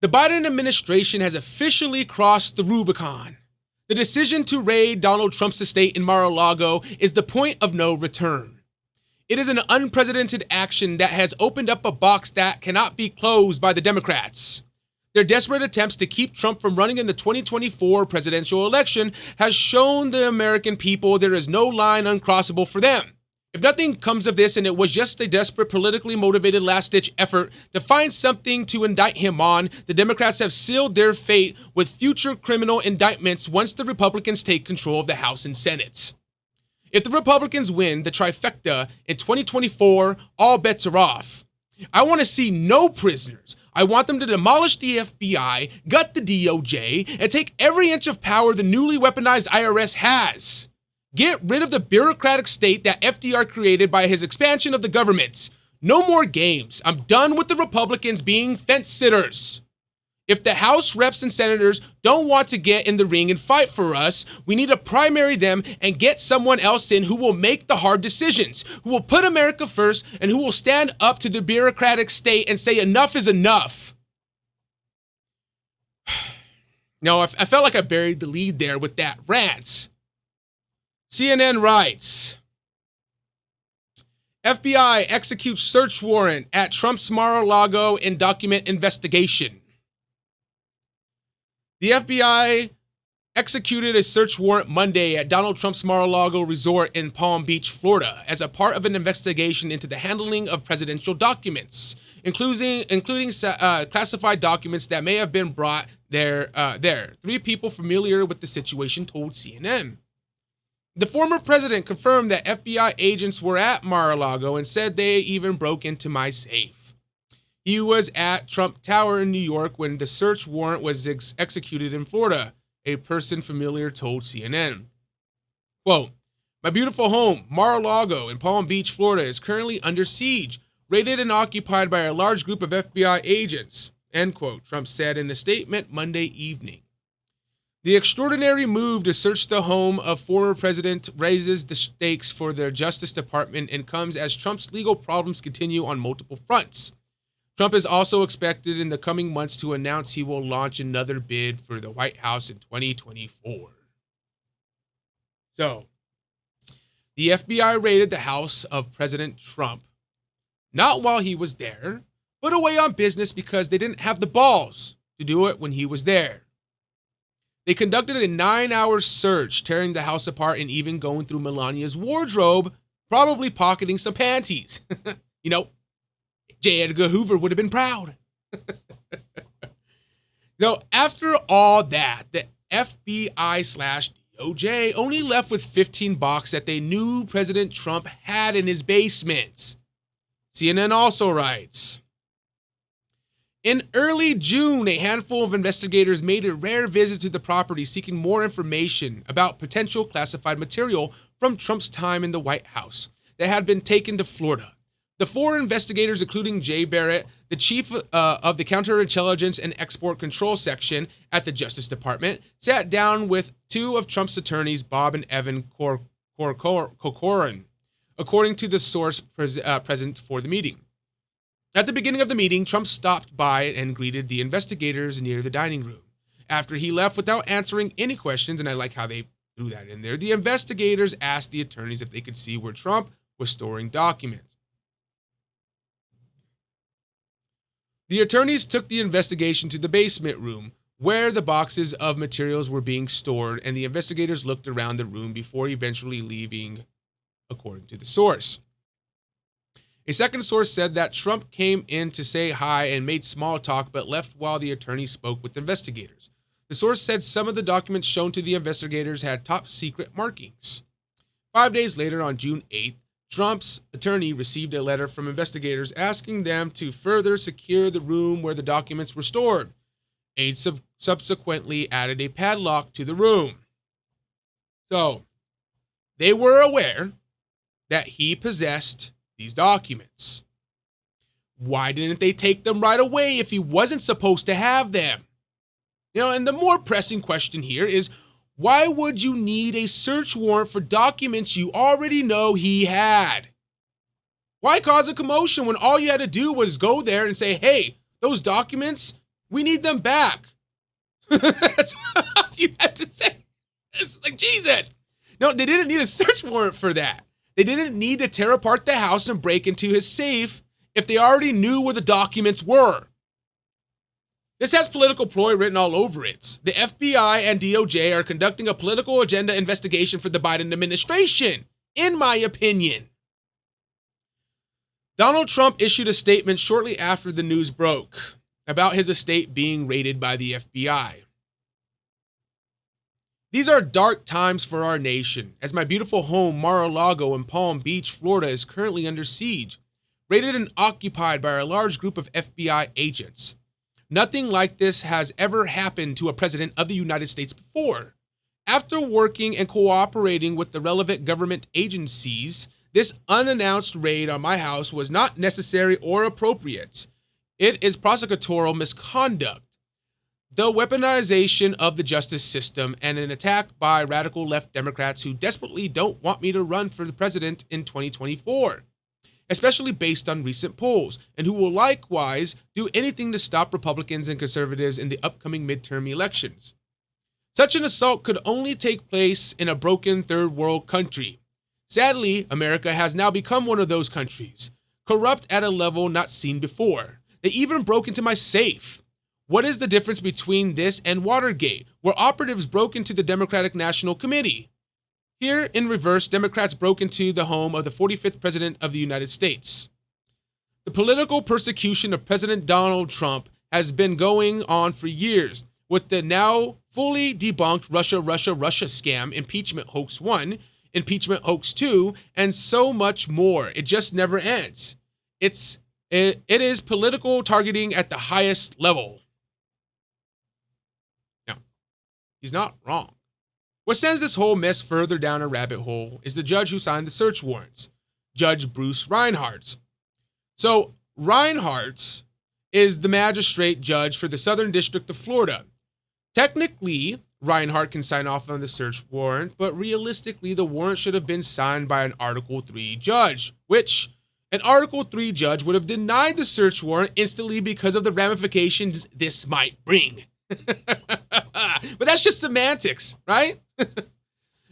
The Biden administration has officially crossed the Rubicon. The decision to raid Donald Trump's estate in Mar-a-Lago is the point of no return. It is an unprecedented action that has opened up a box that cannot be closed by the Democrats. Their desperate attempts to keep Trump from running in the 2024 presidential election has shown the American people there is no line uncrossable for them. If nothing comes of this and it was just a desperate, politically motivated last-ditch effort to find something to indict him on, the Democrats have sealed their fate with future criminal indictments once the Republicans take control of the House and Senate. If the Republicans win the trifecta in 2024, all bets are off. I want to see no prisoners. I want them to demolish the FBI, gut the DOJ, and take every inch of power the newly weaponized IRS has. Get rid of the bureaucratic state that FDR created by his expansion of the government. No more games. I'm done with the Republicans being fence sitters. If the House reps and senators don't want to get in the ring and fight for us, we need to primary them and get someone else in who will make the hard decisions, who will put America first, and who will stand up to the bureaucratic state and say enough is enough. No, I felt like I buried the lead there with that rant. CNN writes, FBI executes search warrant at Trump's Mar-a-Lago in document investigation. The FBI executed a search warrant Monday at Donald Trump's Mar-a-Lago resort in Palm Beach, Florida, as a part of an investigation into the handling of presidential documents, including classified documents that may have been brought there. Three people familiar with the situation told CNN. The former president confirmed that FBI agents were at Mar-a-Lago and said they even broke into my safe. He was at Trump Tower in New York when the search warrant was executed in Florida, a person familiar told CNN. Quote, my beautiful home, Mar-a-Lago in Palm Beach, Florida, is currently under siege, raided and occupied by a large group of FBI agents, end quote, Trump said in a statement Monday evening. The extraordinary move to search the home of former president raises the stakes for the Justice Department and comes as Trump's legal problems continue on multiple fronts. Trump is also expected in the coming months to announce he will launch another bid for the White House in 2024. So, the FBI raided the house of President Trump, not while he was there, but away on business because they didn't have the balls to do it when he was there. They conducted a 9-hour search, tearing the house apart and even going through Melania's wardrobe, probably pocketing some panties. You know, J. Edgar Hoover would have been proud. So after all that, the FBI/DOJ only left with $15 that they knew President Trump had in his basement. CNN also writes, in early June, a handful of investigators made a rare visit to the property seeking more information about potential classified material from Trump's time in the White House that had been taken to Florida. The four investigators, including Jay Barrett, the chief of the Counterintelligence and Export Control Section at the Justice Department, sat down with two of Trump's attorneys, Bob and Evan Corcoran, according to the source present for the meeting. At the beginning of the meeting, Trump stopped by and greeted the investigators near the dining room. After he left without answering any questions, and I like how they threw that in there, the investigators asked the attorneys if they could see where Trump was storing documents. The attorneys took the investigation to the basement room, where the boxes of materials were being stored, and the investigators looked around the room before eventually leaving, according to the source. A second source said that Trump came in to say hi and made small talk, but left while the attorney spoke with investigators. The source said some of the documents shown to the investigators had top secret markings. 5 days later, on June 8th, Trump's attorney received a letter from investigators asking them to further secure the room where the documents were stored. Aides subsequently added a padlock to the room. So, they were aware that he possessed these documents. Why didn't they take them right away if he wasn't supposed to have them? You know, and the more pressing question here is, why would you need a search warrant for documents you already know he had? Why cause a commotion when all you had to do was go there and say, hey, those documents, We need them back. That's all you have to say. It's like, Jesus. No, they didn't need a search warrant for that. They didn't need to tear apart the house and break into his safe if they already knew where the documents were. This has political ploy written all over it. The FBI and DOJ are conducting a political agenda investigation for the Biden administration, in my opinion. Donald Trump issued a statement shortly after the news broke about his estate being raided by the FBI. These are dark times for our nation, as my beautiful home, Mar-a-Lago in Palm Beach, Florida, is currently under siege, raided and occupied by a large group of FBI agents. Nothing like this has ever happened to a president of the United States before. After working and cooperating with the relevant government agencies, this unannounced raid on my house was not necessary or appropriate. It is prosecutorial misconduct, the weaponization of the justice system, and an attack by radical left Democrats who desperately don't want me to run for the president in 2024, especially based on recent polls, and who will likewise do anything to stop Republicans and conservatives in the upcoming midterm elections. Such an assault could only take place in a broken third world country. Sadly, America has now become one of those countries, corrupt at a level not seen before. They even broke into my safe. What is the difference between this and Watergate, where operatives broke into the Democratic National Committee? Here, in reverse, Democrats broke into the home of the 45th President of the United States. The political persecution of President Donald Trump has been going on for years, with the now fully debunked Russia scam, Impeachment Hoax 1, Impeachment Hoax 2, and so much more. It just never ends. It is political targeting at the highest level. Now, he's not wrong. What sends this whole mess further down a rabbit hole is the judge who signed the search warrants, Judge Bruce Reinhart. So, Reinhart is the magistrate judge for the Southern District of Florida. Technically, Reinhart can sign off on the search warrant, but realistically, the warrant should have been signed by an Article 3 judge, which an Article 3 judge would have denied the search warrant instantly because of the ramifications this might bring. But that's just semantics, right?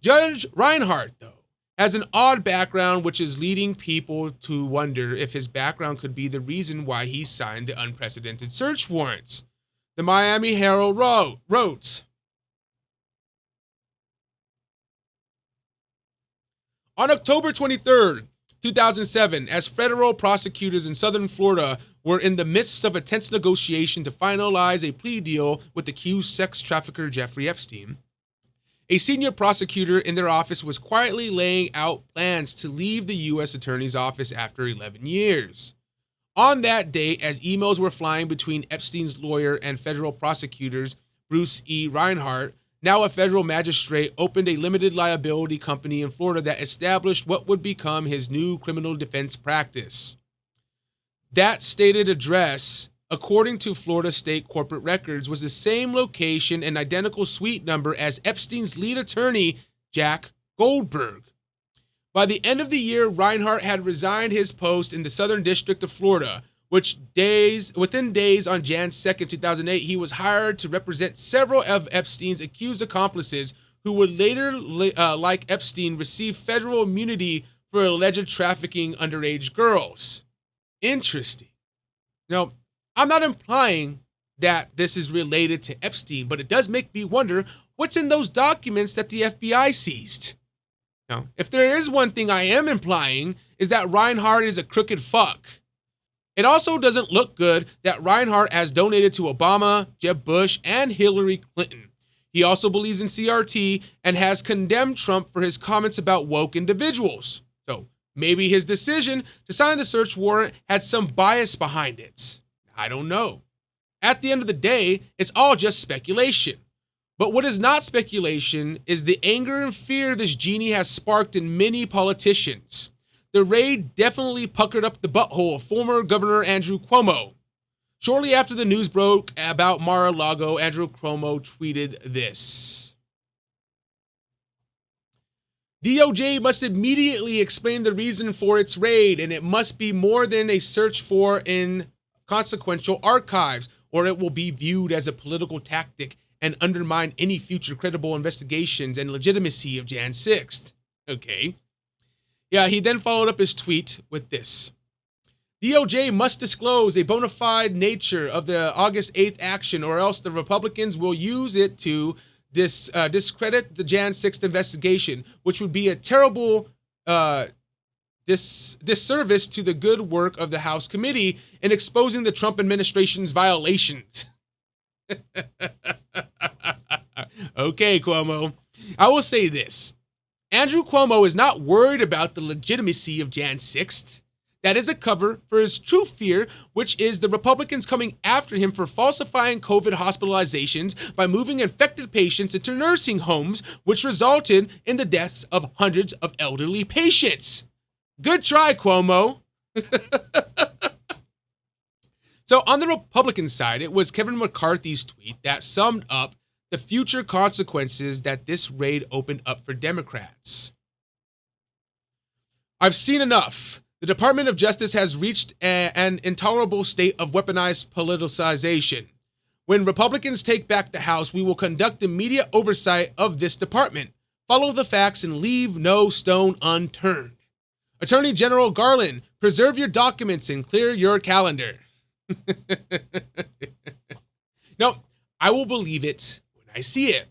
Judge Reinhart, though, has an odd background, which is leading people to wonder if his background could be the reason why he signed the unprecedented search warrants. The Miami Herald wrote, on October 23rd, 2007, as federal prosecutors in southern Florida were in the midst of a tense negotiation to finalize a plea deal with accused sex trafficker Jeffrey Epstein, a senior prosecutor in their office was quietly laying out plans to leave the U.S. Attorney's Office after 11 years. On that day, as emails were flying between Epstein's lawyer and federal prosecutors, Bruce E. Reinhart, now a federal magistrate, opened a limited liability company in Florida that established what would become his new criminal defense practice. That stated address, according to Florida state corporate records, was the same location and identical suite number as Epstein's lead attorney, Jack Goldberg. By the end of the year, Reinhart had resigned his post in the Southern District of Florida, within days on Jan 2nd, 2008, he was hired to represent several of Epstein's accused accomplices who would later, like Epstein, receive federal immunity for alleged trafficking underage girls. Interesting. Now, I'm not implying that this is related to Epstein, but it does make me wonder what's in those documents that the FBI seized. Now, if there is one thing I am implying, is that Reinhart is a crooked fuck. It also doesn't look good that Reinhart has donated to Obama, Jeb Bush, and Hillary Clinton. He also believes in CRT and has condemned Trump for his comments about woke individuals. So maybe his decision to sign the search warrant had some bias behind it. I don't know. At the end of the day, it's all just speculation. But what is not speculation is the anger and fear this genie has sparked in many politicians. The raid definitely puckered up the butthole of former Governor Andrew Cuomo. Shortly after the news broke about Mar-a-Lago, Andrew Cuomo tweeted this: DOJ must immediately explain the reason for its raid, and it must be more than a search for inconsequential archives. or it will be viewed as a political tactic and undermine any future credible investigations and legitimacy of Jan 6th. Okay. Yeah, he then followed up his tweet with this. DOJ must disclose a bona fide nature of the August 8th action, or else the Republicans will use it to discredit the Jan 6th investigation, which would be a terrible disservice to the good work of the House committee in exposing the Trump administration's violations. Okay, Cuomo. I will say this. Andrew Cuomo is not worried about the legitimacy of Jan 6th. That is a cover for his true fear, which is the Republicans coming after him for falsifying COVID hospitalizations by moving infected patients into nursing homes, which resulted in the deaths of hundreds of elderly patients. Good try, Cuomo. So on the Republican side, it was Kevin McCarthy's tweet that summed up the future consequences that this raid opened up for Democrats. I've seen enough. The Department of Justice has reached an intolerable state of weaponized politicization. When Republicans take back the House, we will conduct immediate oversight of this department, follow the facts, and leave no stone unturned. Attorney General Garland, preserve your documents and clear your calendar. No, I will believe it when I see it.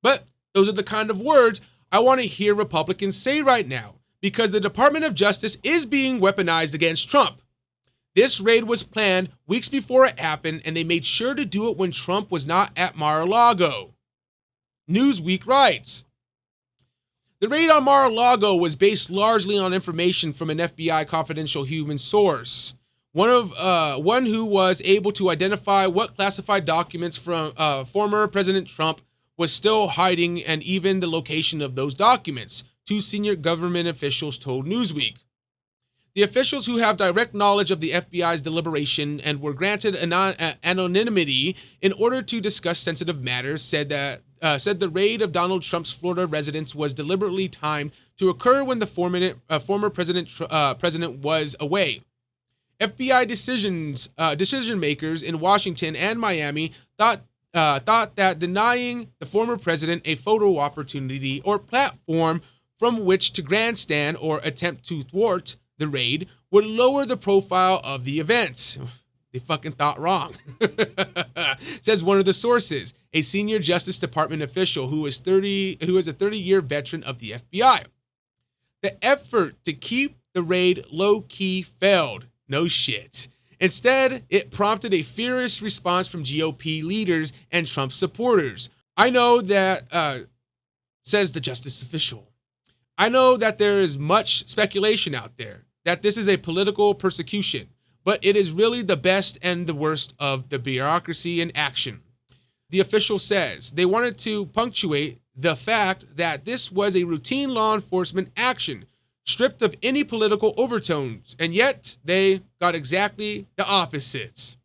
But those are the kind of words I want to hear Republicans say right now, because the Department of Justice is being weaponized against Trump. This raid was planned weeks before it happened, and they made sure to do it when Trump was not at Mar-a-Lago. Newsweek writes, the raid on Mar-a-Lago was based largely on information from an FBI confidential human source, one who was able to identify what classified documents from former President Trump was still hiding, and even the location of those documents, two senior government officials told Newsweek. The officials who have direct knowledge of the FBI's deliberation and were granted anonymity in order to discuss sensitive matters said the raid of Donald Trump's Florida residence was deliberately timed to occur when the former president was away. FBI decision makers in Washington and Miami thought that denying the former president a photo opportunity or platform from which to grandstand or attempt to thwart the raid would lower the profile of the events. They fucking thought wrong, says one of the sources, a senior Justice Department official who is a 30-year veteran of the FBI. The effort to keep the raid low-key failed. No shit. Instead, it prompted a furious response from GOP leaders and Trump supporters. I know that, says the justice official, I know that there is much speculation out there that this is a political persecution, but it is really the best and the worst of the bureaucracy in action. The official says they wanted to punctuate the fact that this was a routine law enforcement action, stripped of any political overtones, and yet they got exactly the opposites.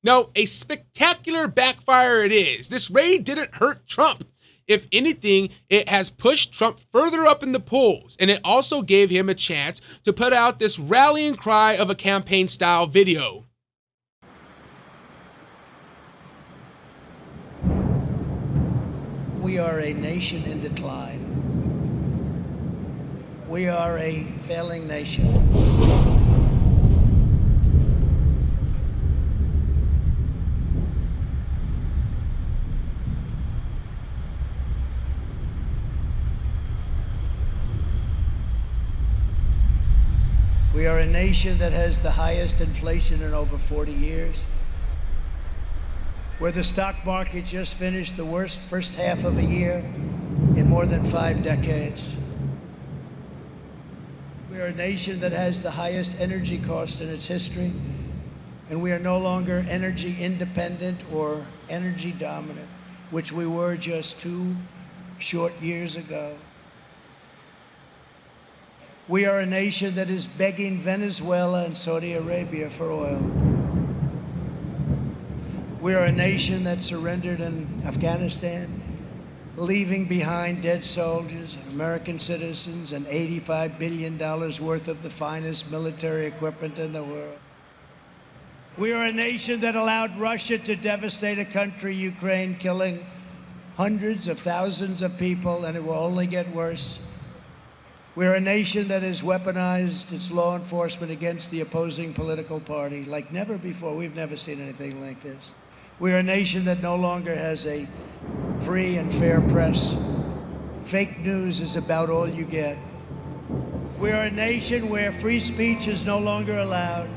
No, a spectacular backfire it is. This raid didn't hurt Trump. If anything, it has pushed Trump further up in the polls, and it also gave him a chance to put out this rallying cry of a campaign-style video. We are a nation in decline. We are a failing nation. We are a nation that has the highest inflation in over 40 years, where the stock market just finished the worst first half of a year in more than 5 decades. We are a nation that has the highest energy cost in its history, and we are no longer energy independent or energy dominant, which we were just 2 short years ago. We are a nation that is begging Venezuela and Saudi Arabia for oil. We are a nation that surrendered in Afghanistan, leaving behind dead soldiers and American citizens and $85 billion worth of the finest military equipment in the world. We are a nation that allowed Russia to devastate a country, Ukraine, killing hundreds of thousands of people, and it will only get worse. We're a nation that has weaponized its law enforcement against the opposing political party like never before. We've never seen anything like this. We're a nation that no longer has a free and fair press. Fake news is about all you get. We're a nation where free speech is no longer allowed,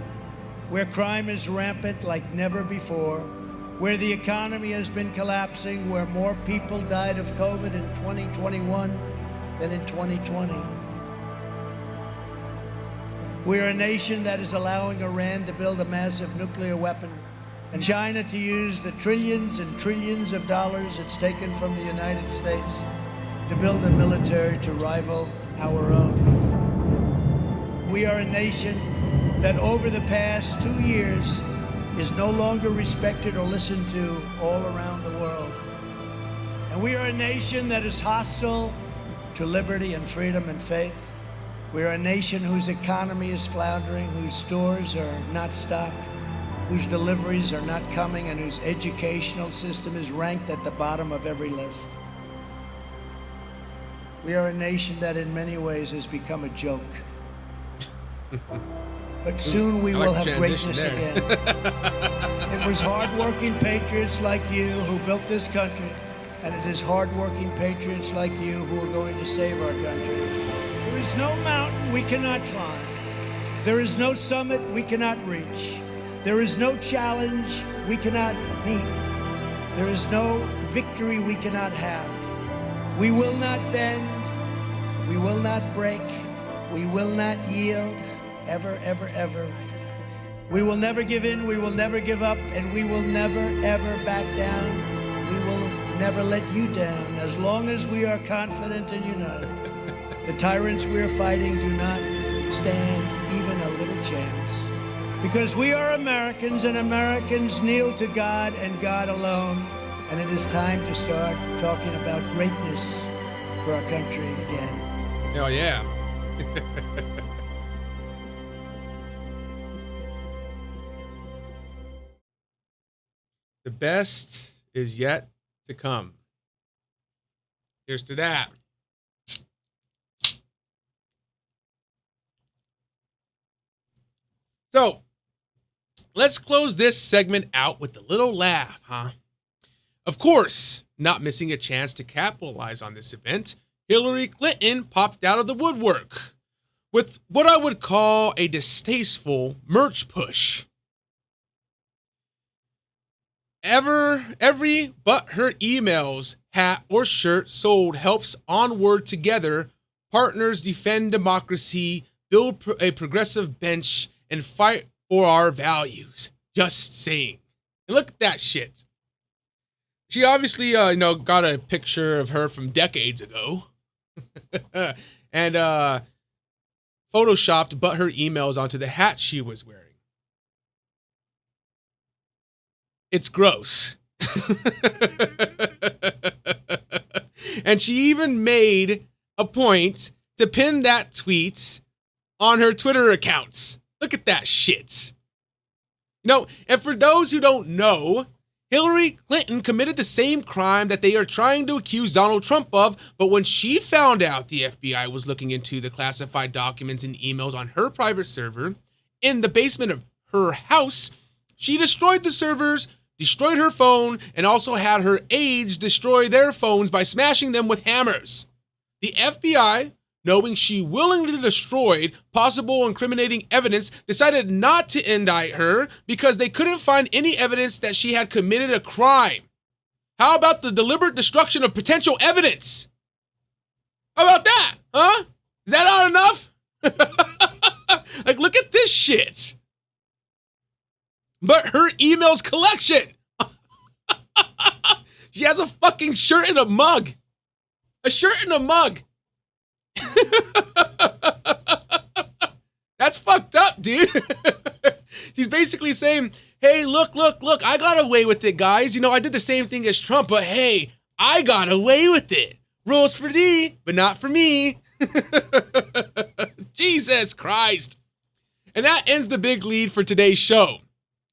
where crime is rampant like never before, where the economy has been collapsing, where more people died of COVID in 2021 than in 2020. We're a nation that is allowing Iran to build a massive nuclear weapon and China to use the trillions and trillions of dollars it's taken from the United States to build a military to rival our own. We are a nation that over the past 2 years is no longer respected or listened to all around the world. And we are a nation that is hostile to liberty and freedom and faith. We are a nation whose economy is floundering, whose stores are not stocked, whose deliveries are not coming, and whose educational system is ranked at the bottom of every list. We are a nation that in many ways has become a joke. But soon we will have greatness again. It was hardworking patriots like you who built this country, and it is hardworking patriots like you who are going to save our country. There is no mountain we cannot climb. There is no summit we cannot reach. There is no challenge we cannot meet. There is no victory we cannot have. We will not bend. We will not break. We will not yield. Ever, ever, ever. We will never give in, we will never give up, and we will never, ever back down. We will never let you down as long as we are confident and united. The tyrants we are fighting do not stand even a little chance. Because we are Americans, and Americans kneel to God and God alone. And it is time to start talking about greatness for our country again. Hell yeah. The best is yet to come. Here's to that. So, let's close this segment out with a little laugh, huh? Of course, not missing a chance to capitalize on this event, Hillary Clinton popped out of the woodwork with what I would call a distasteful merch push. Every but her emails, hat, or shirt sold helps Onward Together, partners defend democracy, build a progressive bench, and fight for our values. Just saying. And look at that shit. She obviously, got a picture of her from decades ago. And photoshopped but her emails onto the hat she was wearing. It's gross. And she even made a point to pin that tweet on her Twitter accounts. Look at that shit. And for those who don't know, Hillary Clinton committed the same crime that they are trying to accuse Donald Trump of, but when she found out the FBI was looking into the classified documents and emails on her private server in the basement of her house, she destroyed the servers, destroyed her phone, and also had her aides destroy their phones by smashing them with hammers. The FBI, knowing she willingly destroyed possible incriminating evidence, decided not to indict her because they couldn't find any evidence that she had committed a crime. How about the deliberate destruction of potential evidence? How about that, huh? Is that not enough? Like, look at this shit. But her emails collection. She has a fucking shirt and a mug. A shirt and a mug. That's fucked up, dude. She's basically saying, hey, look, I got away with it, guys. I did the same thing as Trump, but hey, I got away with it. Rules for thee, but not for me. Jesus Christ. And that ends the big lead for today's show.